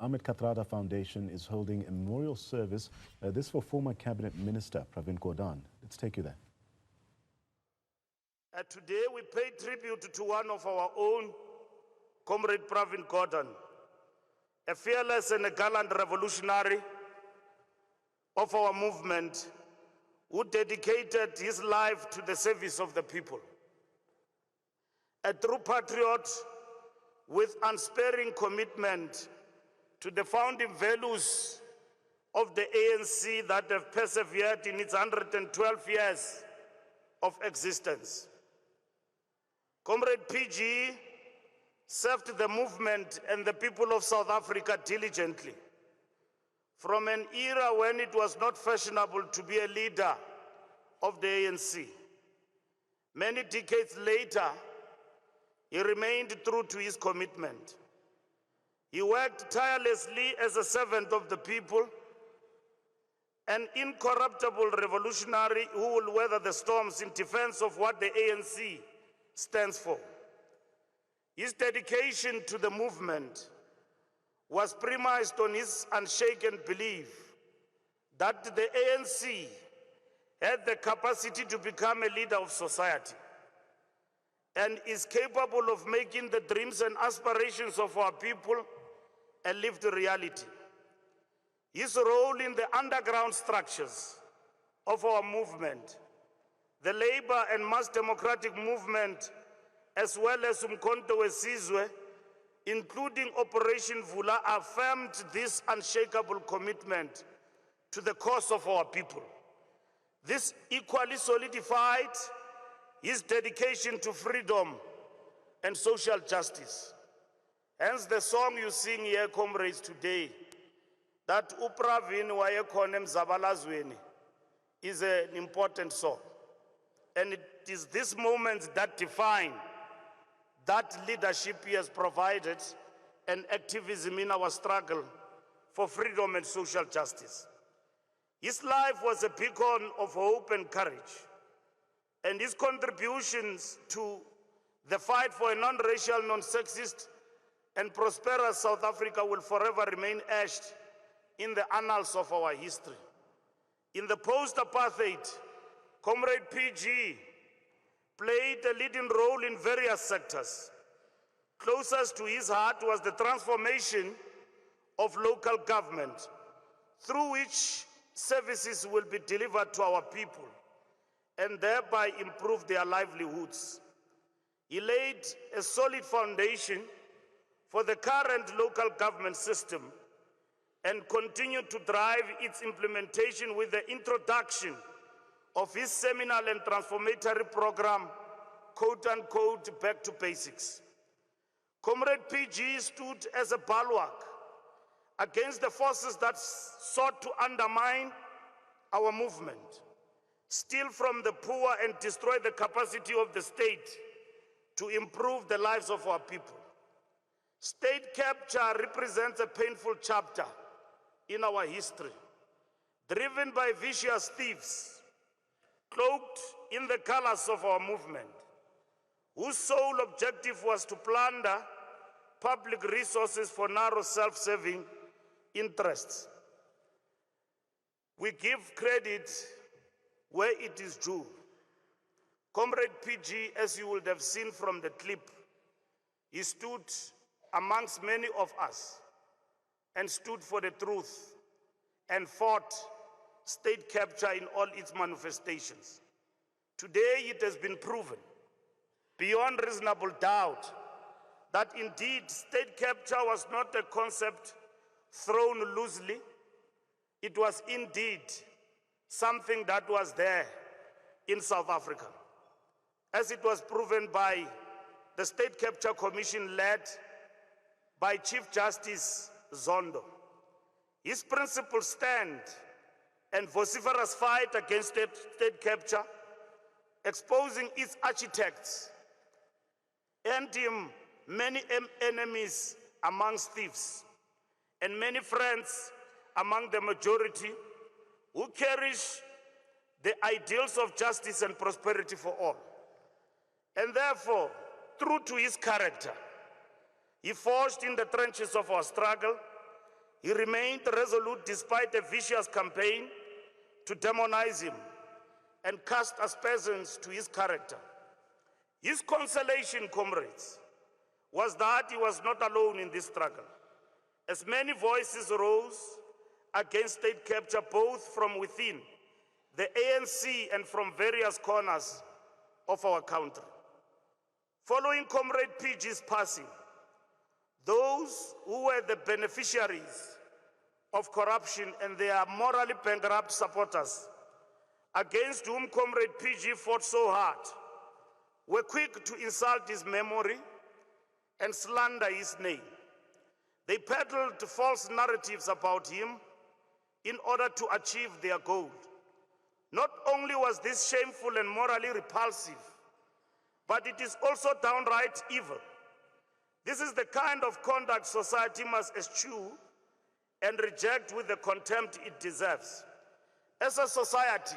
Ahmed Kathrada Foundation is holding a memorial service, this for former Cabinet Minister Pravin Gordhan. Let's take you there. Today we pay tribute to one of our own, Comrade Pravin Gordhan, a fearless and a gallant revolutionary of our movement who dedicated his life to the service of the people. A true patriot with unsparing commitment to the founding values of the ANC that have persevered in its 112 years of existence. Comrade PG served the movement and the people of South Africa diligently from an era when it was not fashionable to be a leader of the ANC. Many decades later, he remained true to his commitment. He worked tirelessly as a servant of the people, an incorruptible revolutionary who will weather the storms in defense of what the ANC stands for. His dedication to the movement was premised on his unshaken belief that the ANC had the capacity to become a leader of society and is capable of making the dreams and aspirations of our people a lived reality. His role in the underground structures of our movement, the labor and mass democratic movement, as well as Umkhonto weSizwe, including Operation Vula, affirmed this unshakable commitment to the cause of our people. This equally solidified his dedication to freedom and social justice. Hence the song you sing here, comrades, today, that uPravin wayekhona emzabalazweni, is an important song. And it is these moments that define that leadership he has provided and activism in our struggle for freedom and social justice. His life was a beacon of hope and courage, and his contributions to the fight for a non-racial, non-sexist, and prosperous South Africa will forever remain etched in the annals of our history. In the post-apartheid, Comrade PG played a leading role in various sectors. Closest to his heart was the transformation of local government, through which services will be delivered to our people and thereby improve their livelihoods. He laid a solid foundation for the current local government system and continued to drive its implementation with the introduction of his seminal and transformatory program, quote-unquote, Back to Basics. Comrade PG stood as a bulwark against the forces that sought to undermine our movement, steal from the poor and destroy the capacity of the state to improve the lives of our people. State capture represents a painful chapter in our history, driven by vicious thieves, cloaked in the colors of our movement, whose sole objective was to plunder public resources for narrow self-serving interests. We give credit where it is due. Comrade PG, as you would have seen from the clip, he stood amongst many of us and stood for the truth and fought state capture in all its manifestations. Today it has been proven beyond reasonable doubt that indeed state capture was not a concept thrown loosely. It was indeed something that was there in South Africa, as it was proven by the State Capture Commission led by Chief Justice Zondo. His principles stand and vociferous fight against state capture, exposing its architects, earned him many enemies amongst thieves and many friends among the majority who cherish the ideals of justice and prosperity for all. And therefore, true to his character, he forged in the trenches of our struggle He remained resolute despite a vicious campaign to demonize him and cast aspersions to his character. His consolation, comrades, was that he was not alone in this struggle, as many voices rose against state capture, both from within the ANC and from various corners of our country. Following Comrade PG's passing, those who were the beneficiaries of corruption and their morally bankrupt supporters, against whom Comrade PG fought so hard, were quick to insult his memory and slander his name. They peddled false narratives about him in order to achieve their goal. Not only was this shameful and morally repulsive, but it is also downright evil. This is the kind of conduct society must eschew and reject with the contempt it deserves. As a society,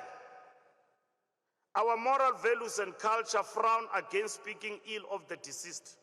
our moral values and culture frown against speaking ill of the deceased.